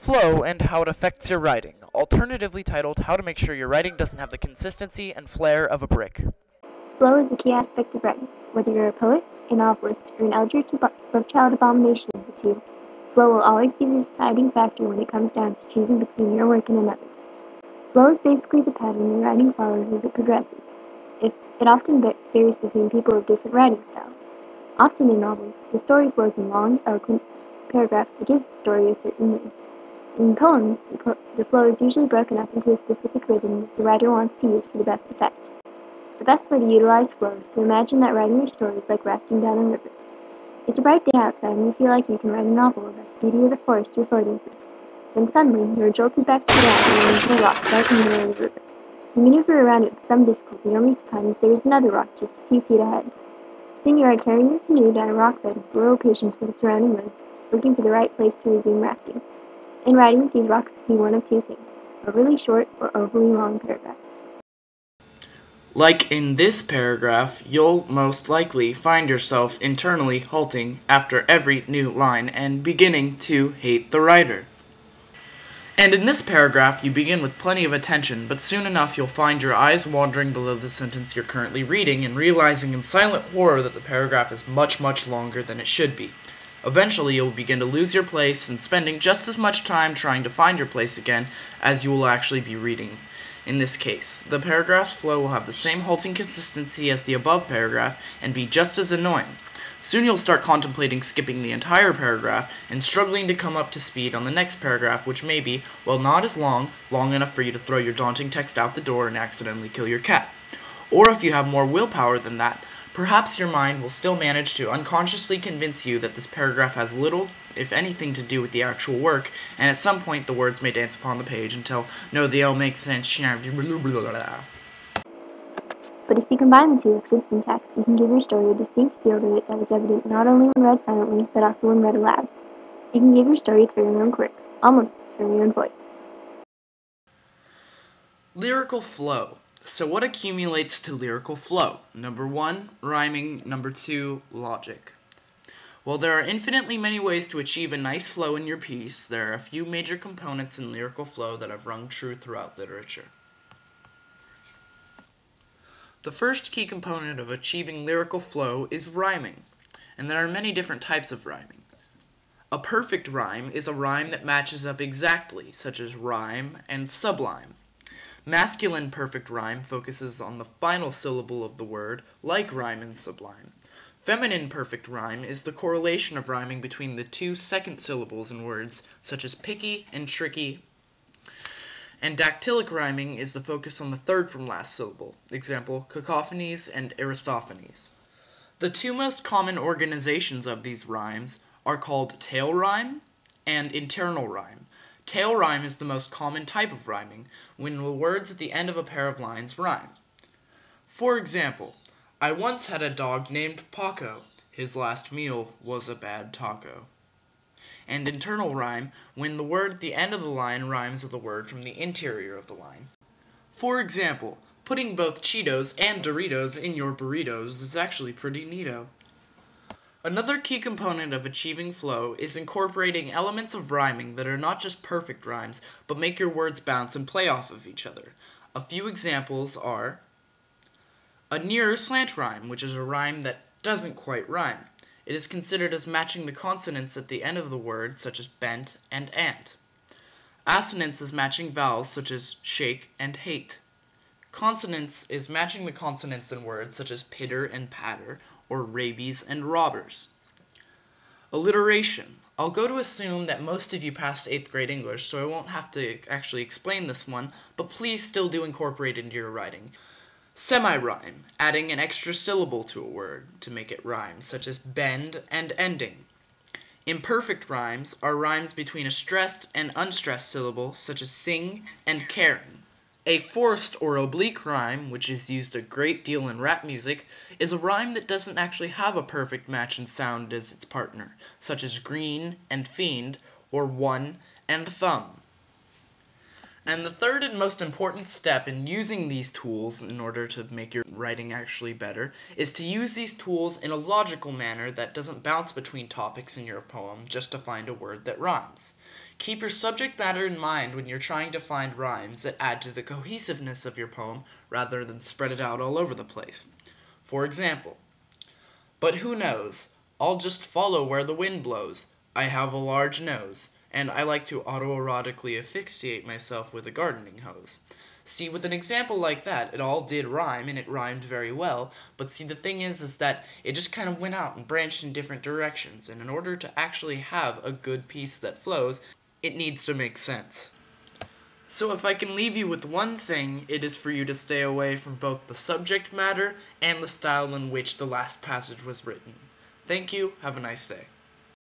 Flow and how it affects your writing, alternatively titled How to Make Sure Your Writing Doesn't Have the Consistency and Flair of a Brick. Flow is a key aspect of writing. Whether you're a poet, a novelist, or an eldritch love-child abomination of the two, flow will always be the deciding factor when it comes down to choosing between your work and another's. Flow is basically the pattern your writing follows as it progresses. It often varies between people of different writing styles. Often in novels, the story flows in long, eloquent paragraphs that give the story a certain mood. In poems, the flow is usually broken up into a specific rhythm that the writer wants to use for the best effect. The best way to utilize flow is to imagine that writing your story is like rafting down a river. It's a bright day outside and you feel like you can write a novel about the beauty of the forest you're floating through. Then suddenly, you're jolted back to the ground and you're into a rock right in the middle of the river. You maneuver around it with some difficulty only to find that there is another rock just a few feet ahead. Soon you are carrying your canoe down a rock bed with little patience for the surrounding woods, looking for the right place to resume rafting. In writing, these rocks can be one of two things: overly short or overly long paragraphs. Like in this paragraph, you'll most likely find yourself internally halting after every new line and beginning to hate the writer. And in this paragraph, you begin with plenty of attention, but soon enough you'll find your eyes wandering below the sentence you're currently reading and realizing in silent horror that the paragraph is much, much longer than it should be. Eventually, you'll begin to lose your place and spending just as much time trying to find your place again as you will actually be reading. In this case, the paragraph's flow will have the same halting consistency as the above paragraph and be just as annoying. Soon you'll start contemplating skipping the entire paragraph and struggling to come up to speed on the next paragraph, which may be, while not as long enough for you to throw your daunting text out the door and accidentally kill your cat. Or if you have more willpower than that, perhaps your mind will still manage to unconsciously convince you that this paragraph has little, if anything, to do with the actual work, and at some point the words may dance upon the page until, no, they all make sense. But if you combine the two with good syntax, you can give your story a distinct feel to it that is evident not only when read silently, but also when read aloud. You can give your story its very own quirk, almost its very own voice. Lyrical flow. So what accumulates to lyrical flow? Number 1, rhyming. Number 2, logic. While there are infinitely many ways to achieve a nice flow in your piece, there are a few major components in lyrical flow that have rung true throughout literature. The first key component of achieving lyrical flow is rhyming, and there are many different types of rhyming. A perfect rhyme is a rhyme that matches up exactly, such as rhyme and sublime. Masculine perfect rhyme focuses on the final syllable of the word, like rhyme and sublime. Feminine perfect rhyme is the correlation of rhyming between the two second syllables in words, such as picky and tricky. And dactylic rhyming is the focus on the third from last syllable. Example, cacophonies and Aristophanes. The two most common organizations of these rhymes are called tail rhyme and internal rhyme. Tail rhyme is the most common type of rhyming, when the words at the end of a pair of lines rhyme. For example, I once had a dog named Paco. His last meal was a bad taco. And internal rhyme, when the word at the end of the line rhymes with a word from the interior of the line. For example, putting both Cheetos and Doritos in your burritos is actually pretty neato. Another key component of achieving flow is incorporating elements of rhyming that are not just perfect rhymes, but make your words bounce and play off of each other. A few examples are a near slant rhyme, which is a rhyme that doesn't quite rhyme. It is considered as matching the consonants at the end of the word, such as bent and ant. Assonance is matching vowels, such as shake and hate. Consonance is matching the consonants in words, such as pitter and patter, or rabies and robbers. Alliteration. I'll go to assume that most of you passed 8th grade English, so I won't have to actually explain this one, but please still do incorporate it into your writing. Semi-rhyme, adding an extra syllable to a word to make it rhyme, such as bend and ending. Imperfect rhymes are rhymes between a stressed and unstressed syllable, such as sing and caring. A forced or oblique rhyme, which is used a great deal in rap music, is a rhyme that doesn't actually have a perfect match in sound as its partner, such as green and fiend, or one and thumb. And the third and most important step in using these tools in order to make your writing actually better is to use these tools in a logical manner that doesn't bounce between topics in your poem just to find a word that rhymes. Keep your subject matter in mind when you're trying to find rhymes that add to the cohesiveness of your poem rather than spread it out all over the place. For example, but who knows? I'll just follow where the wind blows. I have a large nose, and I like to autoerotically asphyxiate myself with a gardening hose. See, with an example like that, it all did rhyme, and it rhymed very well, but see, the thing is that it just kind of went out and branched in different directions, and in order to actually have a good piece that flows, it needs to make sense. So if I can leave you with one thing, it is for you to stay away from both the subject matter and the style in which the last passage was written. Thank you, have a nice day.